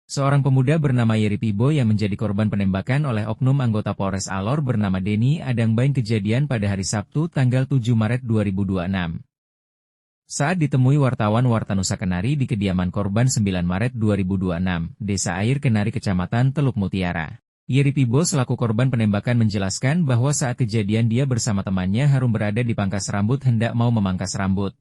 Seorang pemuda bernama Yeri Pibo yang menjadi korban penembakan oleh oknum anggota Polres Alor bernama Denny Adangbain kejadian pada hari Sabtu tanggal 7 Maret 2026. Saat ditemui wartawan Warta Nusa Kenari di kediaman korban 9 Maret 2026, Desa Air Kenari Kecamatan Teluk Mutiara. Yeri Pibo selaku korban penembakan menjelaskan bahwa saat kejadian dia bersama temannya Harum berada di pangkas rambut hendak mau memangkas rambut.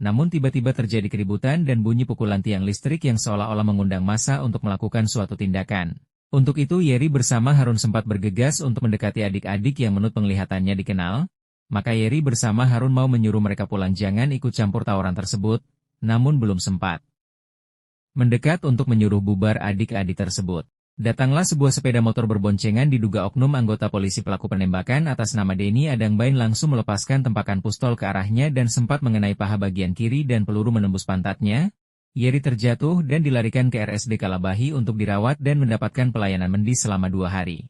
Namun tiba-tiba terjadi keributan dan bunyi pukulan tiang listrik yang seolah-olah mengundang massa untuk melakukan suatu tindakan. Untuk itu Yeri bersama Harun sempat bergegas untuk mendekati adik-adik yang menurut penglihatannya dikenal. Maka Yeri bersama Harun mau menyuruh mereka pulang jangan ikut campur tawuran tersebut, namun belum sempat mendekat untuk menyuruh bubar adik-adik tersebut. Datanglah sebuah sepeda motor berboncengan diduga oknum anggota polisi pelaku penembakan atas nama Denny Adangbain langsung melepaskan tempakan pistol ke arahnya dan sempat mengenai paha bagian kiri dan peluru menembus pantatnya. Yeri terjatuh dan dilarikan ke RSD Kalabahi untuk dirawat dan mendapatkan pelayanan medis selama 2 hari.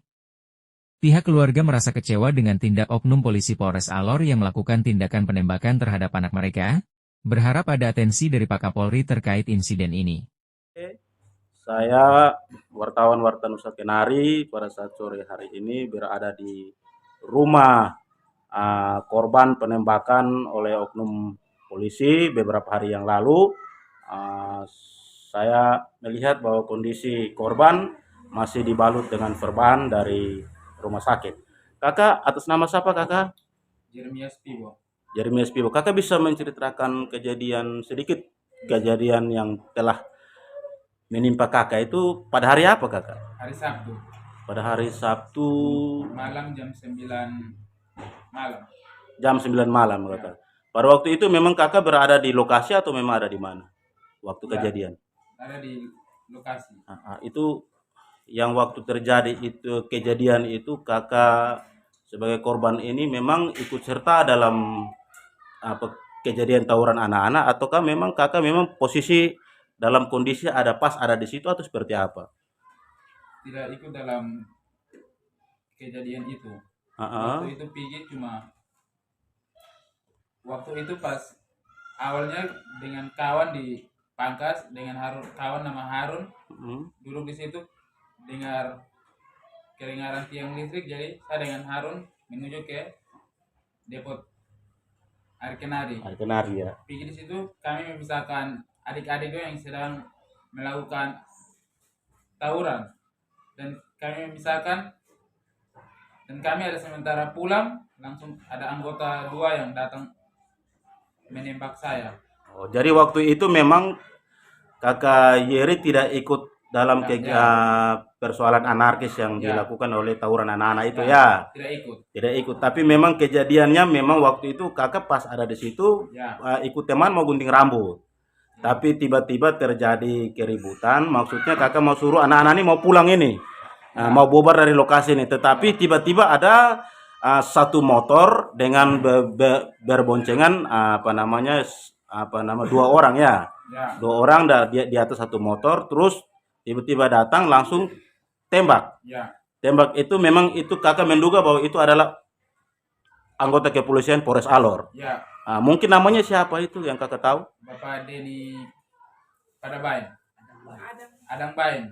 Pihak keluarga merasa kecewa dengan tindak oknum polisi Polres Alor yang melakukan tindakan penembakan terhadap anak mereka. Berharap ada atensi dari Pak Kapolri terkait insiden ini. Saya wartawan Warta Nusa Kenari pada saat sore hari ini berada di rumah korban penembakan oleh oknum polisi beberapa hari yang lalu. Saya melihat bahwa kondisi korban masih dibalut dengan perban dari rumah sakit. Kakak, atas nama siapa kakak? Jeremias Pibo. Jeremias Pibo. Kakak bisa menceritakan kejadian sedikit, kejadian yang telah menimpa kakak itu pada hari apa kakak? Hari Sabtu. Pada hari Sabtu malam jam 9 malam. Jam 9 malam kakak. Pada waktu itu memang kakak berada di lokasi atau memang ada di mana? Waktu kejadian? Ada di lokasi. Itu yang waktu terjadi itu kejadian itu kakak sebagai korban ini memang ikut serta dalam kejadian tawuran anak-anak ataukah memang kakak memang posisi dalam kondisi ada di situ atau seperti apa? Tidak ikut dalam kejadian itu. Waktu itu pergi cuma waktu itu pas awalnya dengan kawan di pangkas dengan kawan nama Harun duduk di situ dengar keringaran tiang listrik, jadi saya dengan Harun menuju ke depot Air Kenari. Air Kenari ya. Pergi di situ kami memisahkan adik-adik yang sedang melakukan tawuran dan kami memisahkan dan kami ada sementara pulang langsung ada anggota 2 yang datang menembak saya. Oh, jadi waktu itu memang kakak Yeri tidak ikut dalam persoalan anarkis yang dilakukan oleh tawuran anak-anak itu ya? Tidak ikut. Tapi memang kejadiannya memang waktu itu kakak pas ada di situ ikut teman mau gunting rambut. Tapi tiba-tiba terjadi keributan, maksudnya kakak mau suruh anak-anak ini mau pulang ini, mau bubar dari lokasi ini. Tetapi tiba-tiba ada satu motor dengan berboncengan 2 orang ya. 2 orang di atas satu motor, terus tiba-tiba datang langsung tembak. Tembak itu memang itu kakak menduga bahwa itu adalah anggota kepolisian Polres Alor. Mungkin namanya siapa itu yang kakak tahu? Bapak Denny Adangbain.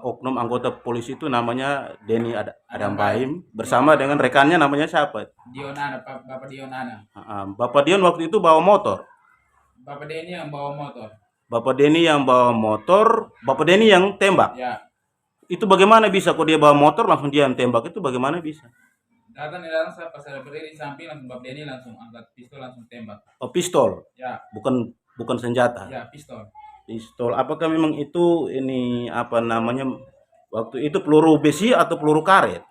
Oknum anggota polisi itu namanya Denny Adangbain bersama dengan rekannya namanya siapa? Bapak Dion Ana. Bapak Dion waktu itu bawa motor. Bapak Denny yang bawa motor. Bapak Denny yang bawa motor, Bapak Denny yang tembak. Ya. Itu bagaimana bisa kok dia bawa motor langsung dia yang tembak, itu bagaimana bisa? Datang saya pas ada berdiri di samping langsung Bapak Denny langsung angkat pistol langsung tembak. Oh, pistol? Ya. Bukan senjata. Ya, pistol. Pistol. Apakah memang itu waktu itu peluru besi atau peluru karet?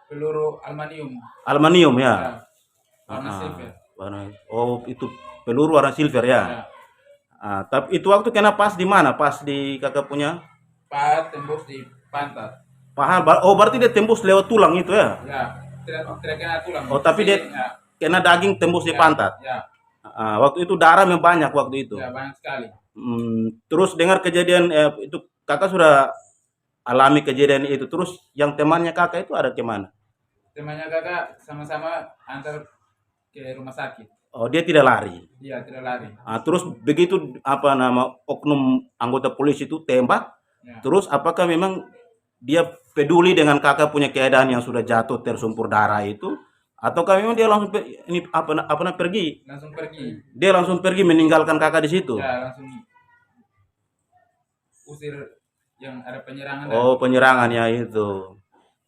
Peluru aluminium. Aluminium ya. Warna silver. Oh, itu peluru warna silver ya. Tapi itu waktu kena pas di mana? Pas di kakak punya? Pas tembus di pantat. Oh, berarti dia tembus lewat tulang itu ya? Ya, tidak kena tulang. Oh, tapi dia kena daging tembus di pantat. Ya. Waktu itu darah memang banyak waktu itu. Ya, banyak sekali. Terus dengar kejadian itu kakak sudah alami kejadian itu. Terus yang temannya kakak itu ada kemana? Temannya kakak sama-sama antar ke rumah sakit. Oh, dia tidak lari? Iya, tidak lari. Terus begitu oknum anggota polisi itu tembak, Ya. Terus apakah memang dia peduli dengan kakak punya keadaan yang sudah jatuh tersumpur darah itu, ataukah memang dia langsung ini apa pergi? Langsung pergi. Dia langsung pergi meninggalkan kakak di situ. Ya, langsung usir yang ada penyerangan. Oh, penyerangan ya itu.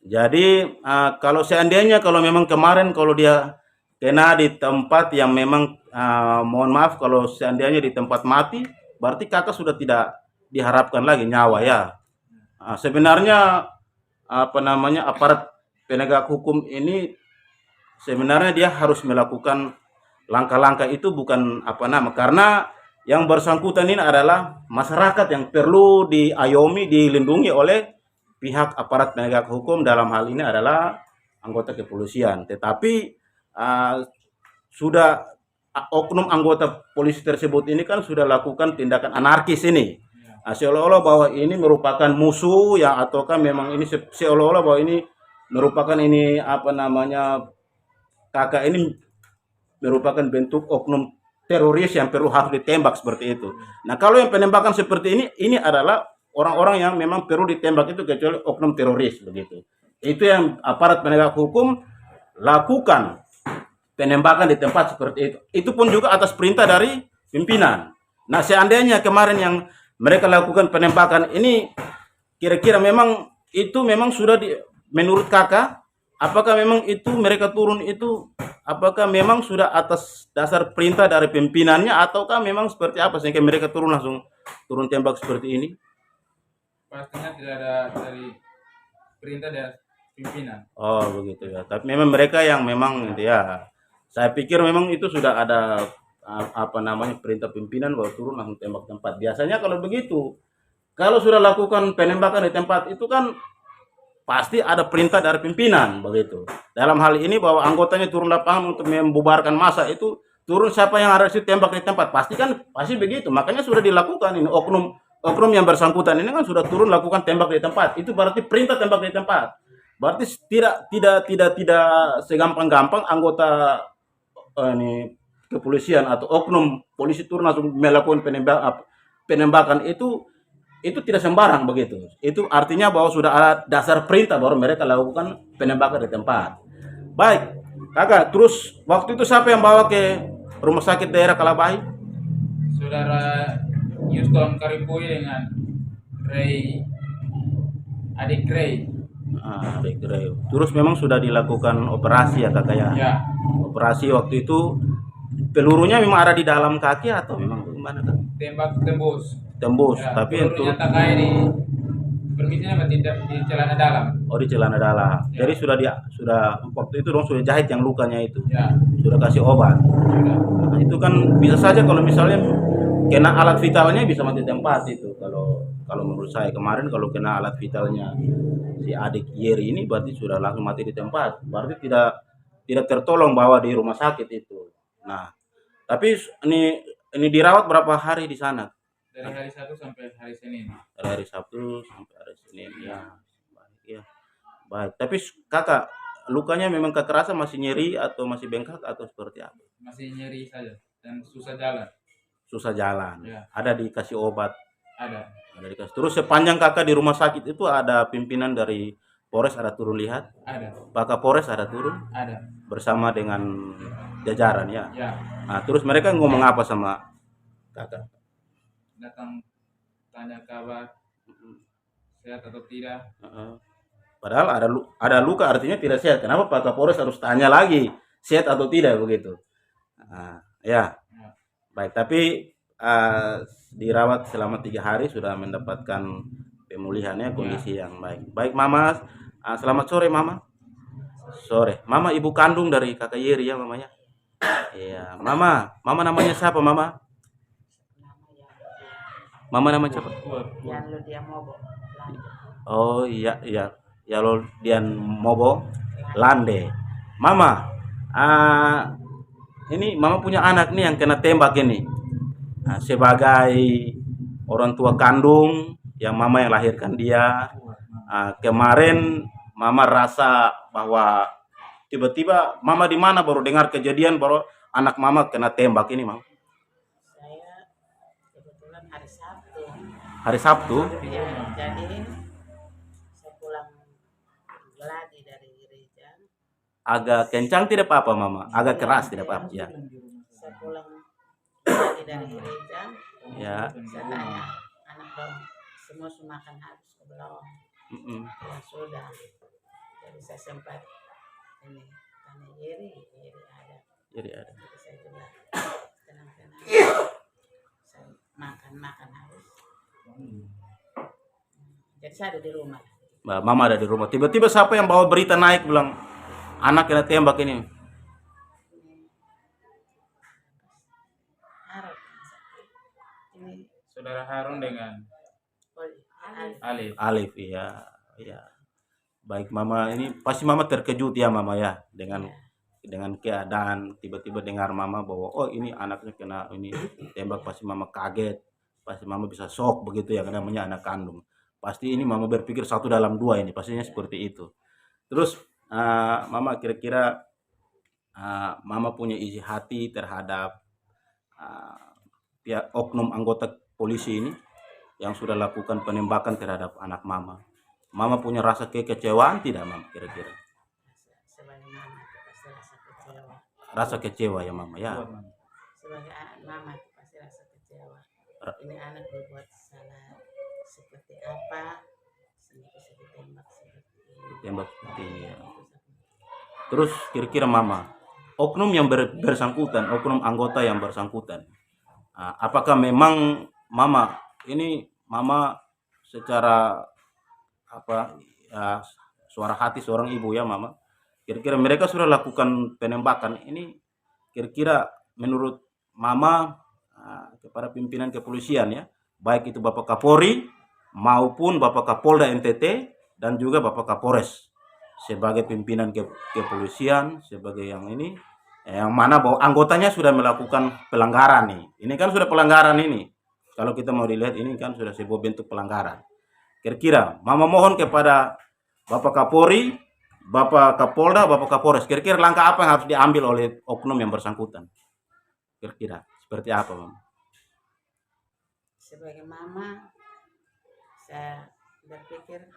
Jadi kalau seandainya kalau memang kemarin kalau dia kena di tempat yang memang mohon maaf kalau seandainya di tempat mati, berarti kakak sudah tidak diharapkan lagi nyawa ya. Sebenarnya apa namanya aparat penegak hukum ini sebenarnya dia harus melakukan langkah-langkah itu bukan apa nama karena yang bersangkutan ini adalah masyarakat yang perlu diayomi, dilindungi oleh pihak aparat penegak hukum dalam hal ini adalah anggota kepolisian. Tetapi sudah oknum anggota polisi tersebut ini kan sudah lakukan tindakan anarkis ini. Seolah-olah bahwa ini merupakan musuh ya ataukah memang ini seolah-olah bahwa ini merupakan ini apa namanya kakak ini merupakan bentuk oknum teroris yang perlu harus ditembak seperti itu. Nah kalau yang penembakan seperti ini adalah orang-orang yang memang perlu ditembak itu kecuali oknum teroris begitu. Itu yang aparat penegak hukum lakukan penembakan di tempat seperti itu. Itu pun juga atas perintah dari pimpinan. Nah seandainya kemarin yang mereka lakukan penembakan ini kira-kira memang itu memang sudah menurut kakak apakah memang itu mereka turun itu apakah memang sudah atas dasar perintah dari pimpinannya ataukah memang seperti apa sehingga mereka langsung turun tembak seperti ini? Pastinya tidak ada dari perintah dari pimpinan. Oh begitu ya. Tapi memang mereka yang memang ya saya pikir memang itu sudah ada apa namanya perintah pimpinan bahwa turun langsung tembak tempat. Biasanya kalau begitu, kalau sudah lakukan penembakan di tempat itu kan pasti ada perintah dari pimpinan begitu. Dalam hal ini bahwa anggotanya turun lapangan untuk membubarkan massa itu turun siapa yang ada di situ tembak di tempat pasti begitu. Makanya sudah dilakukan ini oknum yang bersangkutan ini kan sudah turun lakukan tembak di tempat. Itu berarti perintah tembak di tempat. Berarti tidak segampang-gampang anggota ini kepolisian atau oknum polisi turun langsung melakukan penembakan itu tidak sembarang begitu. Itu artinya bahwa sudah ada dasar perintah baru mereka lakukan penembakan di tempat. Baik, kakak. Terus waktu itu siapa yang bawa ke rumah sakit daerah Kalabahi? Saudara Houston Karipui dengan adik Ray. Adik Ray. Terus memang sudah dilakukan operasi ya kakak ya? Ya. Operasi waktu itu pelurunya memang ada di dalam kaki atau memang gimana kak? Tembak tembus. Tembus, Ya, tapi itu tak kayak di permisinya tidak di celana dalam. Oh di celana dalam. Ya. Jadi sudah waktu itu dong sudah jahit yang lukanya itu. Ya. Sudah kasih obat. Sudah. Nah, itu kan bisa saja kalau misalnya kena alat vitalnya bisa mati tempat itu. Kalau menurut saya kemarin kalau kena alat vitalnya si adik Yeri ini berarti sudah langsung mati di tempat. Berarti tidak tertolong bawa di rumah sakit itu. Nah, tapi ini dirawat berapa hari di sana? Dari hari Sabtu sampai hari Senin. Dari hari Sabtu sampai hari Senin ya. Baik ya. Baik. Tapi kakak lukanya memang kekerasan masih nyeri atau masih bengkak atau seperti apa? Masih nyeri saja dan susah jalan. Susah jalan. Ya. Ada dikasih obat. Ada. Dikasih. Terus sepanjang kakak di rumah sakit itu ada pimpinan dari Polres ada turun lihat? Ada. Pak Kapolres ada turun? Ada. Bersama dengan jajaran ya. Ya. Nah, terus mereka ngomong apa sama kakak? Datang tanya kabar sehat atau tidak. Padahal ada luka artinya tidak sehat. Kenapa Pak Kapolres harus tanya lagi sehat atau tidak begitu? Ya. Baik, tapi dirawat selama 3 hari sudah mendapatkan pemulihannya kondisi yang baik. Baik Mama, selamat sore Mama. Sore. Mama ibu kandung dari kakak Yeri ya mamanya. Iya, Mama namanya siapa Mama? Mama nama siapa? Oh iya Dian Mobo Lande. Mama, ini Mama punya anak nih yang kena tembak ini. Sebagai orang tua kandung yang Mama yang lahirkan dia. Kemarin Mama rasa bahwa tiba-tiba Mama di mana baru dengar kejadian baru anak Mama kena tembak ini Mama. Saya kebetulan hari Sabtu hari Sabtu. Ya, jadi saya pulang lagi dari gereja. Agak kencang tidak apa-apa mama, agak keras tidak apa-apa ya. Saya pulang lagi dari gereja. Ya. Saya tanya anak dong, semua makan habis ke belum? Ya sudah. Jadi saya sempat ini tanya Yeri ada. Jadi ada. Jadi saya bilang tenang-tenang. Saya makan habis. Jadi saya ada di rumah. Mama ada di rumah. Tiba-tiba siapa yang bawa berita naik bilang anak kena tembak ini. Harap. Ini Saudara Harun dengan Alif. Alif, iya. Baik mama, ini pasti mama terkejut ya mama ya dengan keadaan tiba-tiba dengar mama bahwa oh ini anaknya kena ini tembak, pasti mama kaget, pasti mama bisa shock begitu ya, karena namanya anak kandung. Pasti ini mama berpikir satu dalam dua ini, pastinya seperti itu. Terus mama kira-kira mama punya isi hati terhadap pihak oknum anggota polisi ini yang sudah lakukan penembakan terhadap anak mama. Mama punya rasa kekecewaan tidak mama kira-kira? sebagai mama itu pasti rasa kecewa. Rasa kecewa ya mama ya. Sebagai mama itu pasti rasa kecewa. Ini anak berbuat salah seperti apa sehingga bisa ditembak seperti ini. Ditembak seperti ini ya. Terus kira-kira mama, oknum yang bersangkutan, oknum anggota yang bersangkutan, apakah memang mama secara suara hati seorang ibu ya mama, kira-kira mereka sudah lakukan penembakan ini, kira-kira menurut mama kepada pimpinan kepolisian ya, baik itu Bapak Kapolri maupun Bapak Kapolda NTT dan juga Bapak Kapolres sebagai pimpinan kepolisian, sebagai yang ini yang mana bahwa anggotanya sudah melakukan pelanggaran nih. Ini kan sudah pelanggaran ini. Kalau kita mau dilihat ini kan sudah sebuah bentuk pelanggaran. Kira-kira mama mohon kepada Bapak Kapolri, Bapak Kapolda, Bapak Kapolres, kira-kira langkah apa yang harus diambil oleh oknum yang bersangkutan? Kira-kira seperti apa mama? Sebagai mama saya berpikir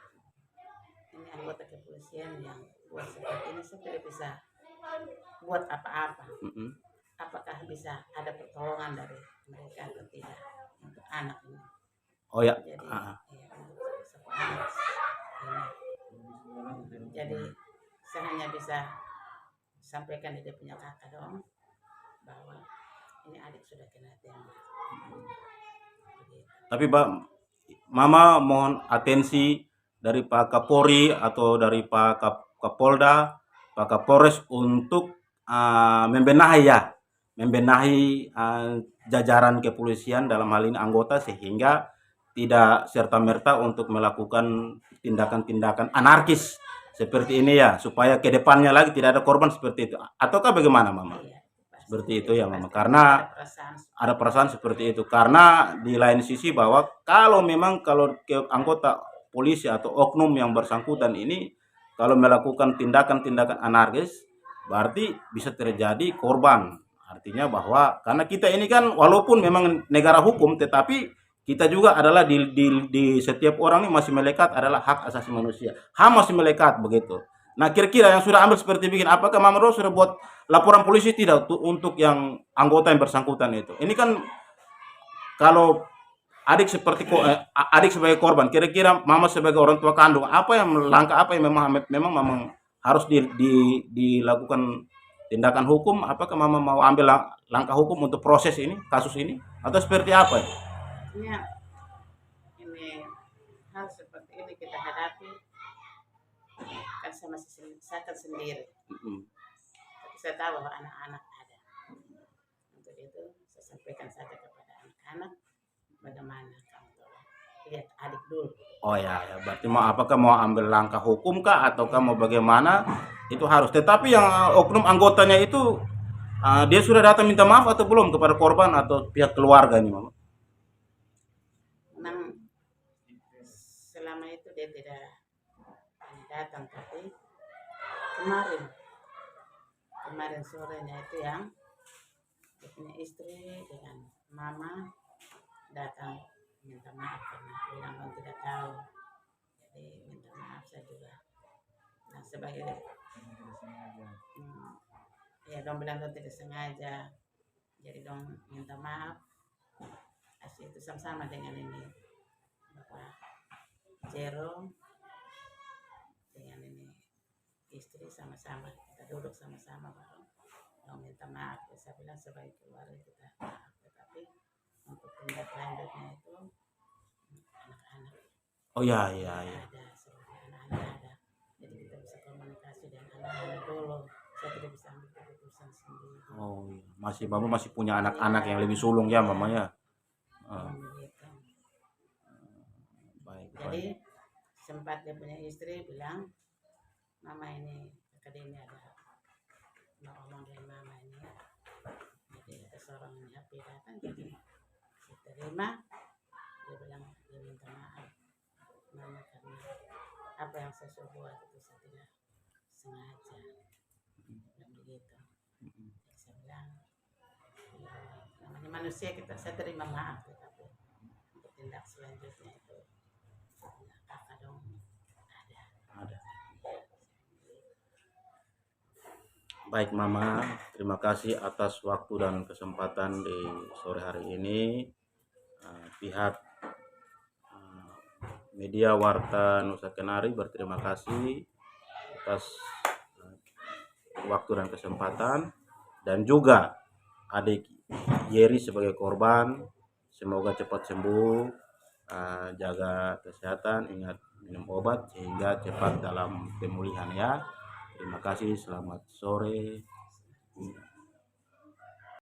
ini anggota kepolisian yang buat seperti ini, saya tidak bisa buat apa-apa. Apakah bisa ada pertolongan dari mereka atau tidak untuk anak ini? Oh ya. Jadi untuk anak ini. Jadi saya hanya bisa sampaikan di dia punya kakak dong bahwa ini adik sudah kena tembak. Tapi mama mohon atensi dari Pak Kapolri atau dari Pak Kapolda, Pak Kapolres untuk membenahi jajaran kepolisian dalam hal ini anggota, sehingga tidak serta-merta untuk melakukan tindakan-tindakan anarkis seperti ini ya, supaya ke depannya lagi tidak ada korban seperti itu. Ataukah bagaimana mama? Seperti itu ya mama, karena ada perasaan seperti itu. Karena di lain sisi bahwa kalau anggota polisi atau oknum yang bersangkutan ini kalau melakukan tindakan-tindakan anarkis, berarti bisa terjadi korban. Artinya bahwa karena kita ini kan walaupun memang negara hukum, tetapi kita juga adalah di setiap orang ini masih melekat adalah hak asasi manusia. HAM masih melekat begitu. Nah kira-kira yang sudah ambil seperti begini, apakah Mama Ros sudah buat laporan polisi tidak untuk yang anggota yang bersangkutan itu? Ini kan kalau adik sebagai korban, kira-kira Mama sebagai orang tua kandung, langkah apa yang memang harus dilakukan tindakan hukum? Apakah Mama mau ambil langkah hukum untuk proses ini, kasus ini, atau seperti apa? Ya, ini hal seperti ini kita hadapi kan saya kan sendiri. Tapi saya tahu bahwa anak-anak ada. Untuk itu saya sampaikan saja kepada anak-anak bagaimana kamu lihat adik dulu. Oh ya, berarti apakah mau ambil langkah hukum kah ataukah mau bagaimana, itu harus. Tetapi yang oknum anggotanya itu dia sudah datang minta maaf atau belum kepada korban atau pihak keluarga ini Mama? Memang selama itu dia tidak datang, tapi kemarin sorenya itu yang dia punya istri dengan mama datang minta maaf karena bilang dong tidak tahu. Jadi minta maaf saya juga. Nah sebagai ya dong bilang dong tidak sengaja. Jadi dong minta maaf. Asli itu sama-sama dengan ini Bapak Jero dengan ini istri sama-sama kita duduk sama-sama baru dong minta maaf. Ya, saya bilang sebagai keluarga kita maaf, tetapi untuk tindak lanjutnya itu anak-anak. Oh ya, ya, ya. Ada sebagai anak-anak ada. Jadi kita bisa komunikasi dengan anak-anak dulu. Saya tidak bisa ambil keputusan sendiri. Oh, iya. Masih Mama masih punya anak-anak yang lebih sulung ya, Mama ya. Gitu. Baik, Jadi baik. sempat dia punya istri bilang, Mama ini kakak ini ada mau ngomong dengan Mama ini. Jadi ada seorang yang HP datang, jadi saya terima. Dia bilang dia minta maaf Mama karena apa yang saya suruh buat itu saya tidak sengaja. Bilang begitu. Jadi saya bilang ya, namanya manusia saya terima maaf, tetapi untuk tindak selanjutnya itu kakak dong ada. Baik Mama, terima kasih atas waktu dan kesempatan di sore hari ini. Pihak media Warta Nusa Kenari berterima kasih atas waktu dan kesempatan, dan juga adik Yeri sebagai korban, semoga cepat sembuh, jaga kesehatan, ingat minum obat sehingga cepat dalam pemulihan ya. Terima kasih, selamat sore.